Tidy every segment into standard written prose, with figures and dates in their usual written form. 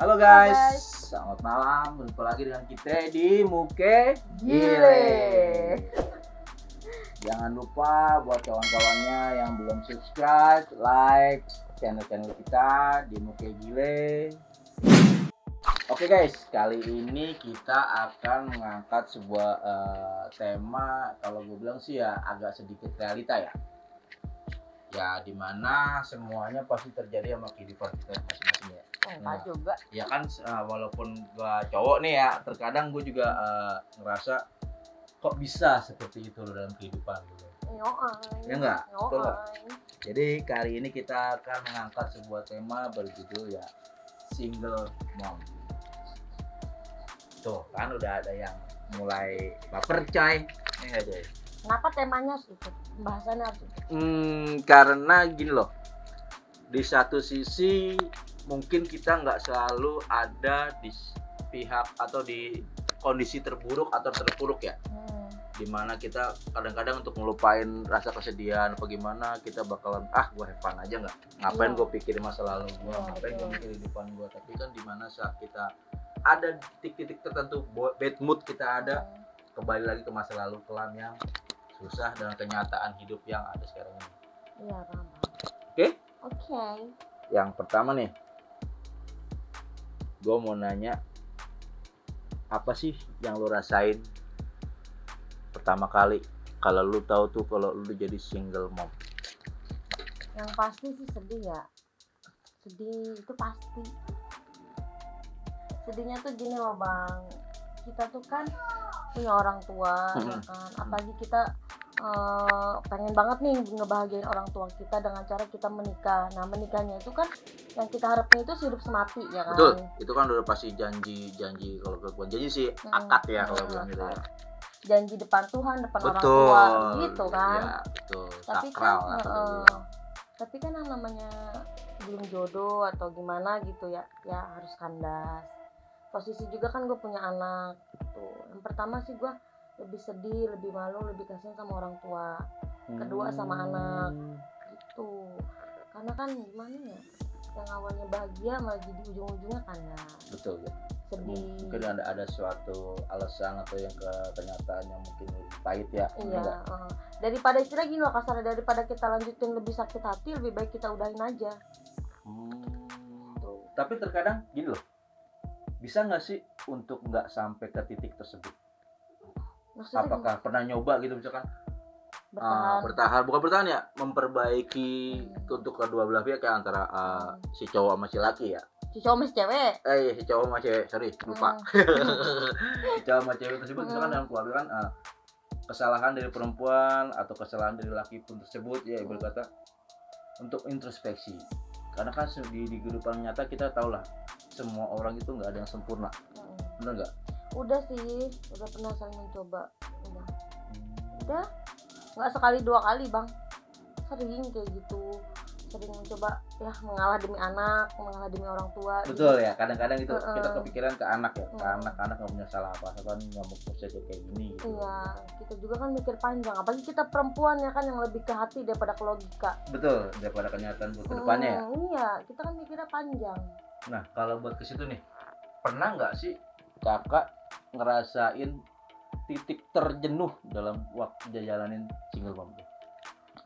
Halo guys, selamat malam. Berjumpa lagi dengan kita di Muke Gile. Jangan lupa buat kawan-kawannya yang belum subscribe, like channel-channel kita di Muke Gile. Oke guys, kali ini kita akan mengangkat sebuah tema, kalau gue bilang sih ya agak sedikit realita ya. Ya dimana semuanya pasti terjadi sama kehidupan kita masing-masing ya. Enggak juga. Ya kan walaupun gua cowok nih ya, terkadang gue juga ngerasa kok bisa seperti itu loh dalam kehidupan gitu. Ya enggak? Betul nggak? Jadi kali ini kita akan mengangkat sebuah tema berjudul ya single mom. Tuh kan udah ada yang mulai baper coy. Ini enggak coy? Kenapa temanya harus itu? Pembahasannya harus itu? Karena gini loh, di satu sisi mungkin kita nggak selalu ada di pihak atau di kondisi terburuk atau terpuruk ya, dimana kita kadang-kadang untuk ngelupain rasa kesedihan apa gimana kita bakalan gue have fun aja ngapain gue pikirin masa lalu gue, ngapain gue mikirin depan gue. Tapi kan dimana saat kita ada titik-titik tertentu bad mood kita ada, kembali lagi ke masa lalu kelam yang susah dengan kenyataan hidup yang ada sekarang ini. Iya, paham. Oke. Yang pertama nih, gue mau nanya, apa sih yang lo rasain pertama kali kalau lo tahu tuh kalau lo jadi single mom? Yang pasti sih sedih ya. Sedih itu pasti. Sedihnya tuh gini loh bang, kita tuh kan punya orang tua, ya kan. Apalagi kita pengen banget nih ngebahagiain orang tua kita dengan cara kita menikah. Nah menikahnya itu kan yang kita harapin itu hidup semati ya kan. Betul, itu kan udah pasti janji kalau bukan janji sih akad ya kalau bilang gitu ya. Janji depan Tuhan, depan Betul, orang tua gitu kan. Ya, betul. Tapi sakral kan tapi kan yang namanya belum jodoh atau gimana gitu ya, ya harus kandas. Posisi juga kan gue punya anak tuh. Yang pertama sih gue lebih sedih, lebih malu, lebih kasihan sama orang tua. Kedua sama anak gitu. Karena kan gimana ya, yang awalnya bahagia malah jadi ujung-ujungnya kandas. Betul ya. Sedih. Mungkin ada suatu alasan atau yang kenyataan yang mungkin lebih pahit ya. Iya. Daripada istilah gini loh kasar, daripada kita lanjutin lebih sakit hati, lebih baik kita udahin aja. Tuh. Tapi terkadang gini loh, bisa nggak sih untuk nggak sampai ke titik tersebut? Maksudnya apakah pernah nyoba gitu misalkan bertahan, bukan bertahan ya, memperbaiki untuk kedua belah pihak kayak antara si cowok sama si laki ya, si cowok sama si cewek, si cowok sama cewek, sorry lupa. Si cowok sama cewek tersebut misalkan dalam keluarga kan kesalahan dari perempuan atau kesalahan dari laki pun tersebut ya berkata untuk introspeksi, karena kan di kehidupan nyata kita tahu lah semua orang itu nggak ada yang sempurna. Bener nggak? Udah sih, udah pernah saling mencoba. Udah nggak sekali dua kali bang, sering kayak gitu, sering mencoba ya mengalah demi anak, mengalah demi orang tua. Betul gitu. Ya, kadang-kadang itu kita kepikiran ke anak ya, ke anak-anak nggak punya salah apa kan, nggak mau bisa kayak gini gitu. Iya, kita juga kan mikir panjang, apalagi kita perempuan ya kan yang lebih ke hati daripada ke logika. Betul, daripada kenyataan buat kedepannya ya. Iya, kita kan mikirnya panjang. Nah kalau buat ke situ nih, pernah nggak sih kakak ngerasain titik terjenuh dalam waktu jalanin single mom?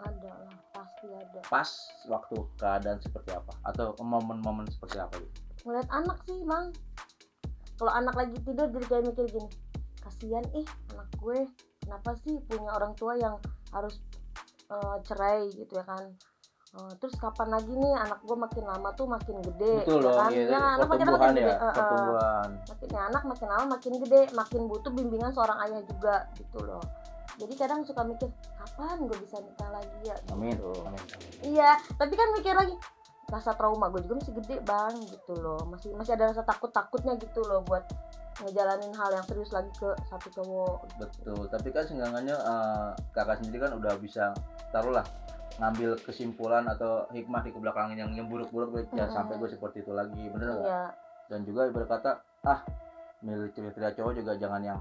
Ada lah, pasti ada. Pas waktu keadaan seperti apa atau momen-momen seperti apa gitu? Ngeliat anak sih bang, kalau anak lagi tidur jadi kayak mikir gini, kasihan anak gue, kenapa sih punya orang tua yang harus cerai gitu ya kan. Terus kapan lagi nih anak gue makin lama tuh makin gede. Betul ya loh, kan? iya, Anak makin pertumbuhan gede. Pertumbuhan. Anak makin lama makin gede, makin butuh bimbingan seorang ayah juga gitu loh. Jadi kadang suka mikir kapan gue bisa nikah lagi ya. Amin. Gitu. Amin. Iya, tapi kan mikir lagi rasa trauma gue juga masih gede bang gitu loh, masih ada rasa takutnya gitu loh buat ngejalanin hal yang serius lagi ke satu cowok. Betul, tapi kan seenggaknya kakak sendiri kan udah bisa taruhlah ngambil kesimpulan atau hikmah di kebelakangan yang buruk-buruk jangan sampai gue seperti itu lagi, bener nggak? Iya. Dan juga berkata milih cewek cowok juga jangan yang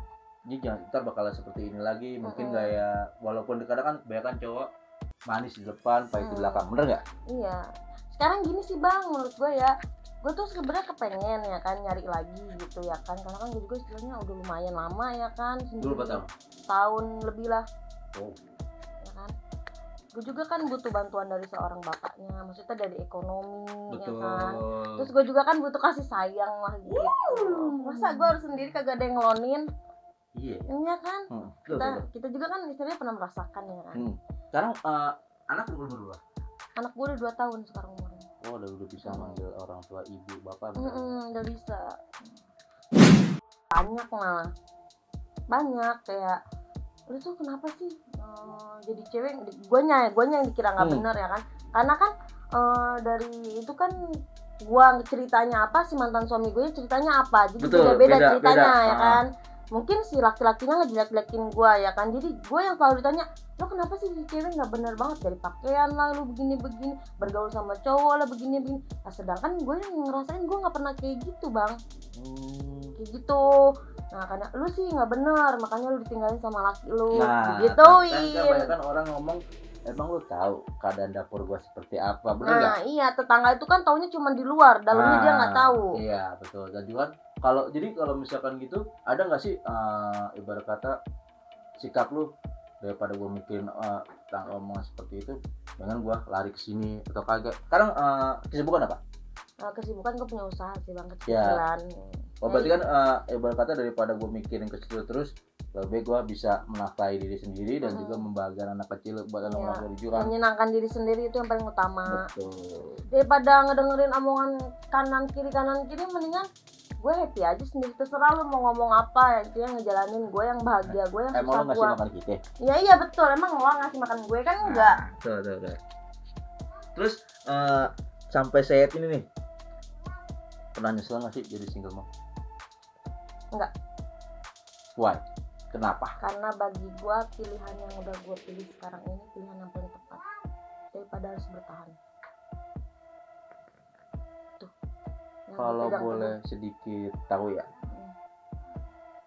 ini jangan ntar bakalan seperti ini lagi, mungkin gaya walaupun kadang kan kebanyakan cowok manis di depan pahit di belakang, bener nggak? Iya, sekarang gini sih bang, menurut gue ya, gue tuh sebenarnya kepengen ya kan nyari lagi gitu ya kan, karena kan gue juga istilahnya udah lumayan lama ya kan, Dulu berapa tahun? tahun lebih lah. Oh. Ya kan, gue juga kan butuh bantuan dari seorang bapaknya, maksudnya dari ekonomi. Betul. Ya kan, terus gue juga kan butuh kasih sayang lah gitu. Masa gue harus sendiri kagak ada yang ngelonin? Iya. Iya kan, Betul. kita juga kan istilahnya pernah merasakan ya kan. Sekarang anak umur berapa? Anak gue udah 2 tahun sekarang umurnya. Oh, udah bisa manggil orang tua ibu bapak. Udah bisa. Banyak malah, banyak kayak lu tuh kenapa sih jadi cewek, guanya yang dikira nggak bener ya kan, karena kan dari itu kan gua ceritanya apa, si mantan suami gue ceritanya apa, jadi beda ceritanya ya kan. Mungkin si laki-lakinya ngejelek-jelekin gua ya kan, jadi gue yang selalu ditanya, lo kenapa sih jadi cewek nggak bener banget, dari pakaian lah lu begini-begini, bergaul sama cowok lah begini-begini. Nah, sedangkan gue yang ngerasain gue nggak pernah kayak gitu bang. Kayak gitu. Nah, karena lu sih nggak bener, makanya lu ditinggalin sama laki lu. Gituin. Kan kebanyakan orang ngomong, emang lu tahu keadaan dapur gua seperti apa, bener nggak? Nah iya, tetangga itu kan taunya cuma di luar, dalamnya dia nggak tahu. Iya betul. Dan juga kalau misalkan gitu, ada nggak sih ibarat kata sikap lu, daripada gua mikirin tentang omongan seperti itu, dengan gua lari ke sini atau kagak? Sekarang kesibukan apa? Kesibukan gue punya usaha sih bang, kecil-kecilan. Oh berarti kan ibarat kata daripada gue mikirin ke situ terus, lebih gue bisa menafkahi diri sendiri dan juga membahagiakan anak kecil buat orang tua juga. Menyenangkan diri sendiri itu yang paling utama. Betul. Daripada ngedengerin omongan kanan kiri, mendingan gue happy aja sendiri, terserah lu mau ngomong apa, intinya ngejalanin gue yang bahagia, gue yang susah. Emang lu ngasih makan kita? Iya betul, emang lo ngasih makan gue kan enggak. Betul. Terus sampai saat ini nih, pernah nyesel nggak sih jadi single mom? Enggak. Why? Kenapa? Karena bagi gue pilihan yang udah gue pilih sekarang ini pilihan yang paling tepat daripada harus bertahan. Tuh. Kalau boleh sedikit tahu ya,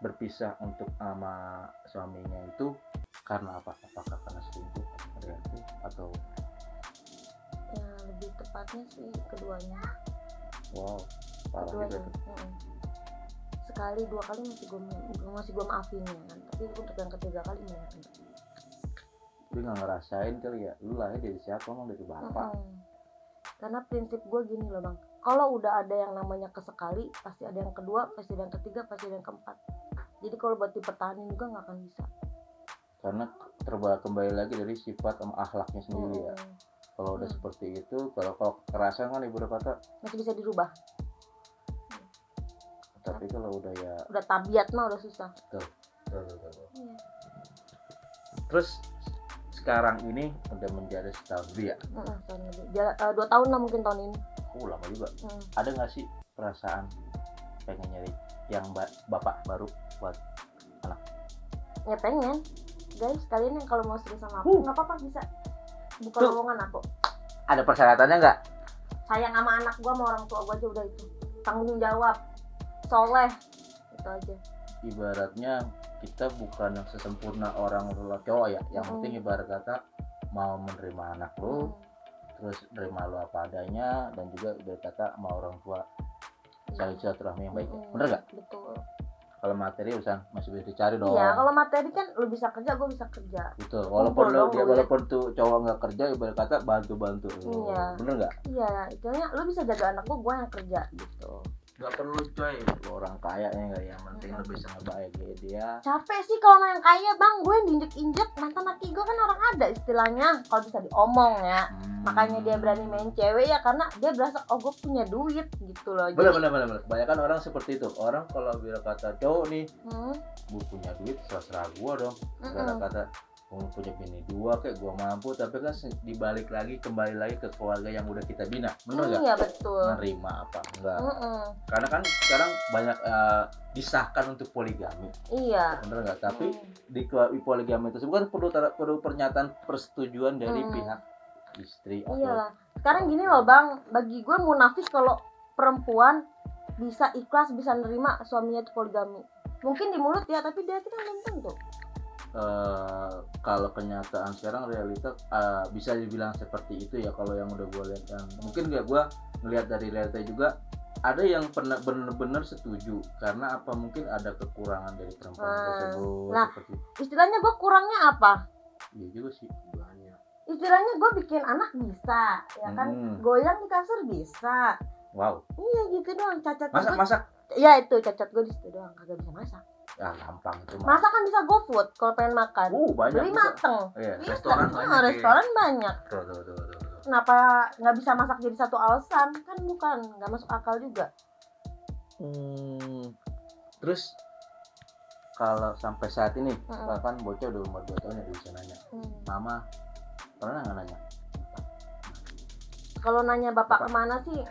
berpisah untuk sama suaminya itu karena apa? Apakah karena selingkuh atau? Ya lebih tepatnya sih keduanya. Wow, parah juga tuh. Sekali 2 kali masih gue maafin ya kan, tapi untuk yang ketiga kali enggak. Lu nggak ngerasain kali ya, lu lahir dari siapa, emang dari bapak? Karena prinsip gue gini loh bang, kalau udah ada yang namanya kesekali, pasti ada yang kedua, pasti ada yang ketiga, pasti ada yang keempat. Jadi kalau buat dipertahanin juga nggak akan bisa. Karena kembali lagi dari sifat sama akhlaknya sendiri ya. Kalau udah seperti itu, kalau kekerasan kan ibu kata masih bisa dirubah. Tapi kalau udah tabiat mah udah susah. Betul. Terus sekarang ini udah menjadi setahun lebih ya? Tahun lebih. 2 tahun lah mungkin tahun ini. Lama juga. Ada nggak sih perasaan pengen nyari yang bapak baru buat anak? Ya pengen. Guys, kalian yang kalau mau serius sama aku nggak apa-apa, bisa buka lowongan aku. Ada persyaratannya nggak? Sayang sama anak gua, sama orang tua gua aja udah itu. Tanggung jawab, soleh, itu aja. Ibaratnya kita bukan yang sesempurna orang cowok ya. Yang penting ibarat kata mau menerima anak lu, terus nerima lu apa adanya, dan juga ibarat kata mau orang tua saling silaturahmi yang baik. Bener nggak? Betul. Kalau materi masih bisa dicari dong. Iya, kalau materi kan lu bisa kerja, gue bisa kerja. Betul. Walaupun tuh cowok nggak kerja, ibarat kata bantu. Iya. Bener nggak? Iya, istilahnya lu bisa jaga anak gue yang kerja gitu. Gak perlu coy, orang kaya ya nggak, yang penting lu bisa ngebahagiain dia. Capek sih kalau main kaya bang, gue yang diinjek-injek, mantan laki gue kan orang ada istilahnya, kalau bisa diomong ya. Makanya dia berani main cewek ya, karena dia berasa gue punya duit gitu loh. Bener. Kebanyakan orang seperti itu. Orang kalau bilang kata cowok nih, gue punya duit, serah gue dong. Bilang kata gue punya bini 2 kayak gue mampu, tapi kan kembali lagi ke keluarga yang udah kita bina. Bener nggak? Iya betul. Nerima apa enggak? Karena kan sekarang banyak disahkan untuk poligami. Iya. Bener nggak? Tapi di poligami itu bukan perlu pernyataan persetujuan dari pihak istri. Iyalah. Sekarang gini loh bang, bagi gue munafik kalau perempuan bisa ikhlas, bisa nerima suaminya itu poligami. Mungkin di mulut ya, tapi di hati kan belum tentu. kalau kenyataan sekarang realita bisa dibilang seperti itu ya kalau yang udah gue lihat. Dan mungkin gak gue ngelihat dari realita juga ada yang pernah benar-benar setuju karena apa mungkin ada kekurangan dari perempuan tersebut. Nah, seperti istilahnya gue kurangnya apa? iya juga sih banyak. Istilahnya gue bikin anak bisa, ya kan? Goyang di kasur bisa. Wow. Iya gitu doang, cacat. Masak. Iya itu cacat gue di situ doang, kagak bisa masak. Ya gampang itu. Masak kan bisa GoFood kalau pengen makan. Banyak. Beli mateng. Iya, Bisa. restoran banyak. Restoran banyak. Tuh. Kenapa nggak bisa masak jadi satu alasan? Kan bukan, nggak masuk akal juga. Terus kalau sampai saat ini bahkan bocah udah umur 2 tahun ya bisa nanya, mama pernah nggak nanya? Kalau nanya bapak kemana sih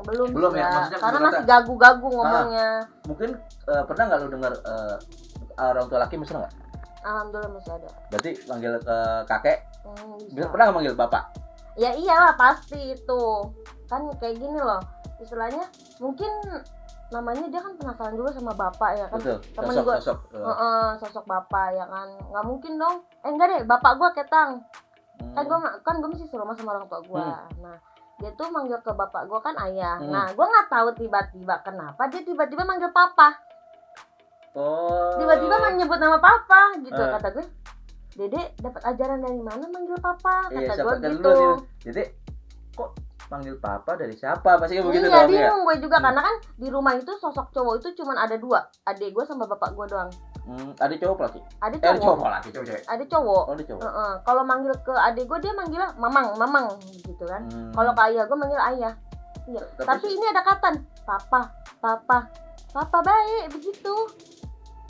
belum ya, karena masih gagu-gagu ngomongnya. Mungkin pernah nggak lu dengar orang tua laki misalnya nggak? Alhamdulillah masih ada. Berarti manggil ke kakek? Bisa. Pernah nggak manggil bapak? Ya iyalah pasti itu. Kan kayak gini loh, istilahnya mungkin namanya dia kan penasaran juga sama bapak ya kan. Betul. Temen gue sosok bapak ya kan. Nggak mungkin dong. Enggak deh, bapak gue ketang. Kan gue masih serumah sama orang tua gue. Nah dia tuh manggil ke bapak gue kan ayah. Nah gue nggak tahu tiba-tiba kenapa dia tiba-tiba manggil papa. Tiba-tiba menyebut nama papa gitu. Kata gue, Dede dapat ajaran dari mana manggil papa? Kata gue gitu. Dede kok manggil papa dari siapa? Pasti begitu dong ya. Iya bingung gue juga karena kan di rumah itu sosok cowok itu cuma ada 2, adik gue sama bapak gue doang. Adik cowok laki? Adik cowok. Adik cowok. Cowok. Kalau manggil ke adik gue dia manggil mamang gitu kan. Kalau ke ayah gue manggil ayah. Iya. Tapi ini ada katan papa baik begitu.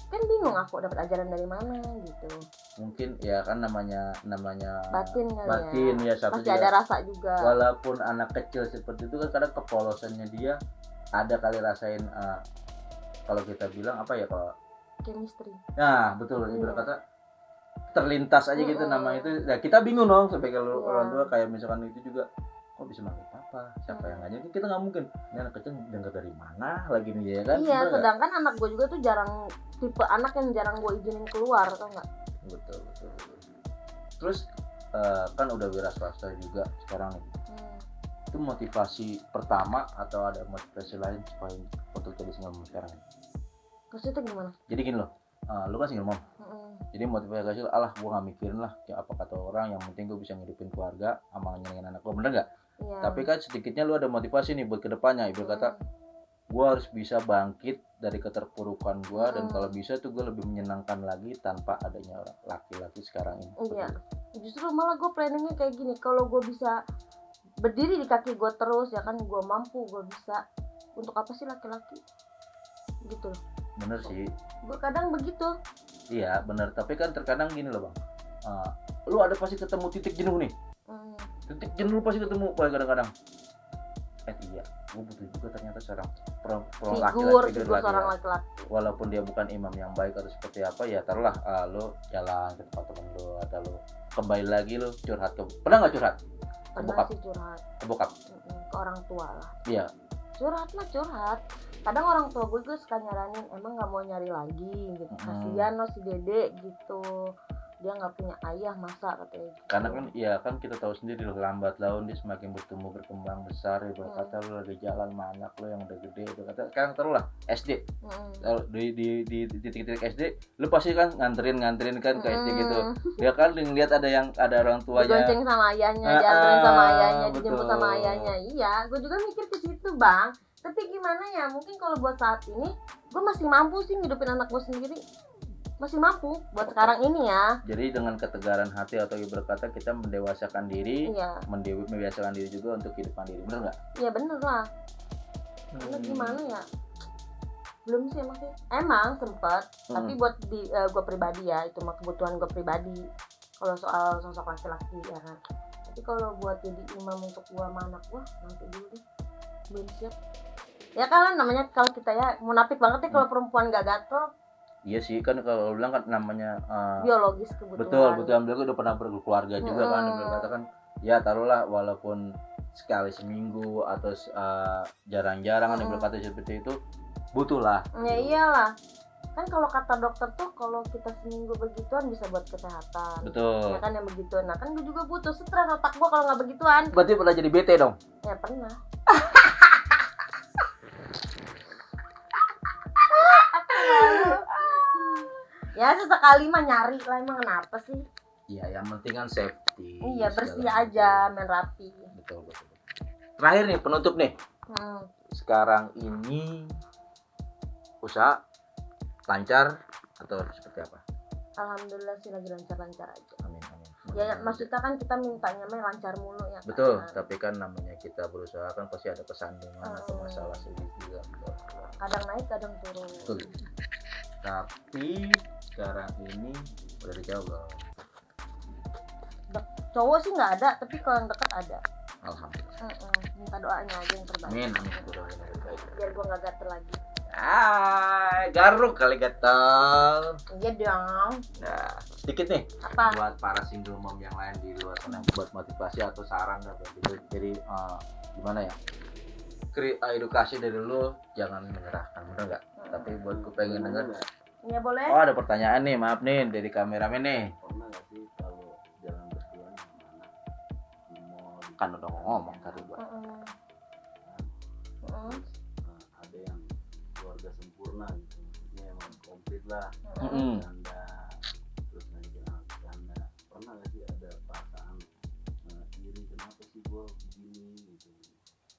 Kan bingung aku dapat ajaran dari mana gitu. Mungkin ya kan namanya batin ya satu masih juga. Ada rasa juga. Walaupun anak kecil seperti itu kan kadang kepolosannya dia ada kali rasain kalau kita bilang apa ya kalau chemistry. Nah betul ibarat kata terlintas aja gitu nama itu. Nah kita bingung dong sebagai orang tua kayak misalkan itu juga kok bisa manggil papa siapa yang ngajak kita nggak mungkin ini anak kecil dengar dari mana lagi nih ya kan. Iya sedangkan anak gue juga tuh jarang tipe anak yang jarang gue izinin keluar tau nggak. Betul. Terus kan udah wira swasta juga sekarang nih. Itu motivasi pertama atau ada motivasi lain supaya untuk jadi single mom sekarang nih? Maksudnya gimana? Jadi gini loh, lu kan single mom. Jadi motivasi alah gue gak mikirin lah kayak apa kata orang, yang penting gue bisa ngidupin keluarga sama nyenengin anak gue, bener gak? Iya. Tapi kan sedikitnya lu ada motivasi nih buat kedepannya. Ibarat kata gue harus bisa bangkit dari keterpurukan gue dan kalau bisa tuh gue lebih menyenangkan lagi tanpa adanya laki-laki sekarang ini. Iya. Justru malah gue planningnya kayak gini, kalau gue bisa berdiri di kaki gue terus ya kan, gue mampu, gue bisa. Untuk apa sih laki-laki? Gitu loh. Bener sih. Gue kadang begitu. Iya bener, tapi kan terkadang gini loh bang, lu ada pasti ketemu titik jenuh nih. Titik jenuh pasti ketemu kadang-kadang. Iya, gue butuh juga ternyata seorang laki-laki. Walaupun dia bukan imam yang baik atau seperti apa ya, taruhlah lo jalan ke tempat temen lo atau lo kembali lagi lo curhat pernah nggak curhat? Pernah sih curhat. Ke bokap? Ke orang tua lah. Iya. Curhat. Kadang orang tua gue suka nyaranin, emang nggak mau nyari lagi gitu. Kasian lo si Dede gitu. Dia nggak punya ayah masa katanya gitu. Karena kan ya kan kita tahu sendiri loh, lambat laun dia semakin bertumbuh berkembang besar. Ibarat kata lo lagi jalan sama anak lo yang udah gede, ibarat kata sekarang taruhlah SD. Di titik-titik SD lo pasti kan nganterin kan kayak gitu. Dia kan ngeliat ada orang tuanya digonceng sama ayahnya, dianterin sama ayahnya, dijemput sama ayahnya. Iya, gue juga mikir ke situ bang. Tapi gimana ya, mungkin kalau buat saat ini gue masih mampu sih ngidupin anak gue sendiri. Masih mampu buat sekarang ini ya. Jadi dengan ketegaran hati atau ibarat kata kita mendewasakan diri, membiasakan diri juga untuk kehidupan diri, bener nggak? Iya bener lah. Karena gimana ya? Belum sih emang sempet. Tapi buat gue pribadi ya, itu mah kebutuhan gue pribadi. Kalau soal sosok laki-laki ya kan. Tapi kalau buat jadi imam untuk gue sama anak gue, nanti dulu deh. Belum siap. Ya kan namanya kalau kita ya munafik banget ya kalau perempuan gak gatel. Iya sih kan kalau bilang kan namanya biologis kebutuhan. Betul ambil udah pernah berkeluarga juga kan, katakan ya taruhlah walaupun sekali seminggu atau jarang-jarang kan kata seperti itu butuh lah. Ya iyalah. Kan kalau kata dokter tuh kalau kita seminggu begituan bisa buat kesehatan. Betul. Ya kan yang begitu. Nah kan gue juga butuh stres otak gue kalau nggak begituan. Berarti pernah jadi bete dong? Ya pernah. Ya sesekali mah nyari lah, emang kenapa sih? Iya, yang penting kan safety. Iya bersih segala aja, macam. main rapi. Betul. Terakhir nih, penutup nih. Hmm. Sekarang ini usaha lancar atau seperti apa? Alhamdulillah sih lagi lancar-lancar aja. Amin. Ya maksudnya kan kita mintanya main lancar mulu ya. Betul, kan? tapi kan namanya kita berusaha kan pasti ada kesandungan atau masalah sedikit juga. Kadang naik, kadang turun. Betul. Tapi sekarang ini udah dijawab belum? Cowok sih nggak ada, tapi kalau yang dekat ada. Alhamdulillah. Minta doanya aja yang terbaik. Amin. Doain yang terbaik. Biar gua nggak gatel lagi. Garuk kali gatal. Iya dong. Nah, sedikit nih Apa? buat para single mom yang lain di luar sana, buat motivasi atau saran gitu. Jadi gimana ya? Edukasi dari lu jangan menyerahkan, bener nggak? Tapi buat gue pengen denger. Ya boleh. Oh, ada pertanyaan nih, maaf nih dari kameramen nih. Pernah nggak sih kalau jalan berdua sama anak di mall Kan udah ngomong tadi gua. terus ada yang keluarga sempurna gitu, maksudnya emang komplit lah, Mm-mm. bercanda terus ngajakin anak bercanda. Pernah nggak sih ada perasaan iri, kenapa sih gua begini gitu?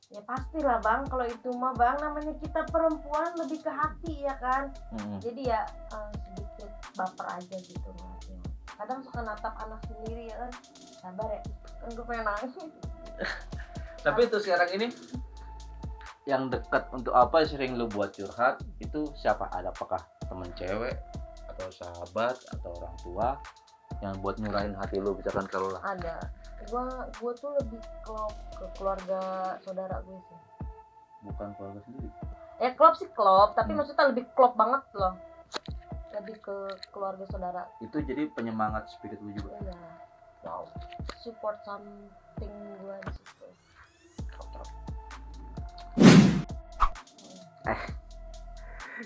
Ya pastilah bang, kalau itu mah bang namanya kita perempuan lebih ke hati ya kan. Jadi ya sedikit baper aja gitu ngeliatnya. Kadang suka natap anak sendiri ya kan. Sabar ya, kan gue pengen nangis. Tapi itu sekarang ini yang dekat untuk apa sering lu buat curhat itu siapa? Ada apakah temen cewek atau sahabat atau orang tua yang buat nyurahin hati lu, misalkan kalau lah? Ada. Gue tuh lebih klop ke keluarga saudara gue sih. Bukan keluarga sendiri. Ya klop sih klop, tapi maksudnya lebih klop banget loh. Lebih ke keluarga saudara. Itu jadi penyemangat spirit lu juga. Iya. Wow. Support something gue di situ.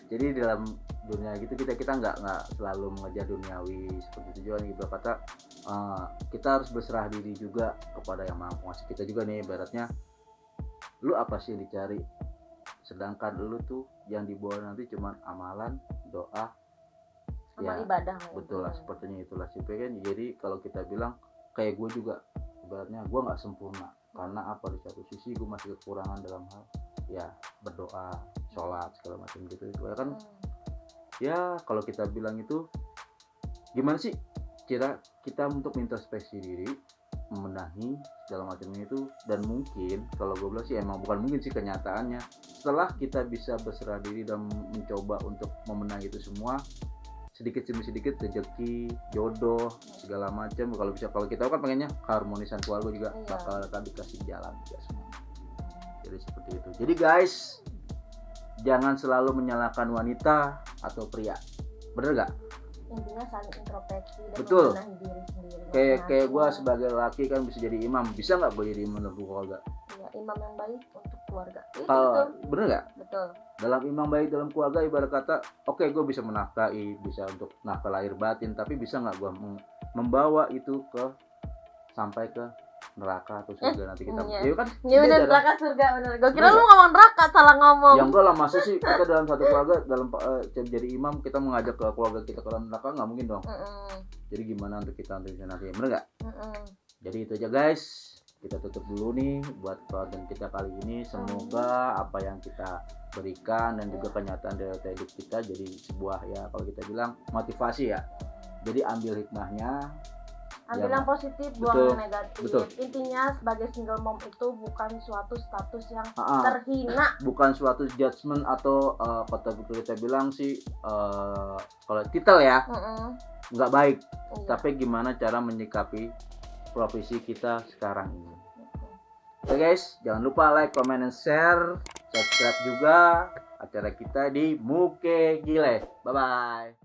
Jadi dalam dunia gitu kita nggak selalu mengejar duniawi seperti tujuan. Ibarat kata kita harus berserah diri juga kepada yang maha pengasih kita juga nih. Ibaratnya lu apa sih yang dicari, sedangkan lu tuh yang dibawa nanti cuman amalan, doa, Amal ya, ibadah. betul lah, sepertinya itulah sih kan. Jadi kalau kita bilang kayak gue juga, ibaratnya gue nggak sempurna karena apa, di satu sisi gue masih kekurangan dalam hal ya berdoa, sholat segala macam gitu ya kan. Ya kalau kita bilang itu gimana sih cara kita untuk introspeksi diri, membenahi segala macam itu. Dan mungkin kalau gue bilang sih emang bukan mungkin sih, kenyataannya setelah kita bisa berserah diri dan mencoba untuk membenahi itu semua, sedikit demi sedikit rezeki, jodoh segala macam, kalau bisa, kalau kita kan pengennya keharmonisan keluarga juga bakal dikasih jalan juga semua. Jadi seperti itu. Jadi guys, jangan selalu menyalahkan wanita atau pria, bener gak? Intinya saling introspeksi dan Betul. membenahi diri sendiri. Kayak gue sebagai laki kan bisa jadi imam, bisa nggak gue jadi imam dalam keluarga? Iya, imam yang baik untuk keluarga. Kalau Betul. bener nggak? Betul. Dalam imam baik dalam keluarga, ibarat kata oke, gue bisa menafkahi, bisa untuk nafkah lahir batin, tapi bisa nggak gue membawa itu ke sampai ke neraka atau surga nanti kita? Iya. Ya kan? Iya benar, Beda neraka surga benar. Gue kira Bener lu ngomong neraka, salah ngomong. yang enggak lah, masa sih kita dalam satu keluarga dalam jadi imam kita mengajak ke keluarga kita ke dalam neraka, nggak mungkin dong. Jadi gimana untuk kita untuk bisa nanti, bener nggak? Jadi itu aja guys, kita tutup dulu nih buat konten kita kali ini. Semoga apa yang kita berikan dan juga kenyataan dari hidup kita jadi sebuah, ya kalau kita bilang motivasi ya. Jadi ambil hikmahnya, Ambil ya, yang positif, buang betul, yang negatif. betul. Intinya sebagai single mom itu bukan suatu status yang Ah, terhina. bukan suatu judgement atau kata kita bilang sih kalau titel ya nggak baik, Iya. tapi gimana cara menyikapi profesi kita sekarang ini. Oke guys, jangan lupa like, comment, and share, subscribe juga acara kita di Muke Gile. Bye bye.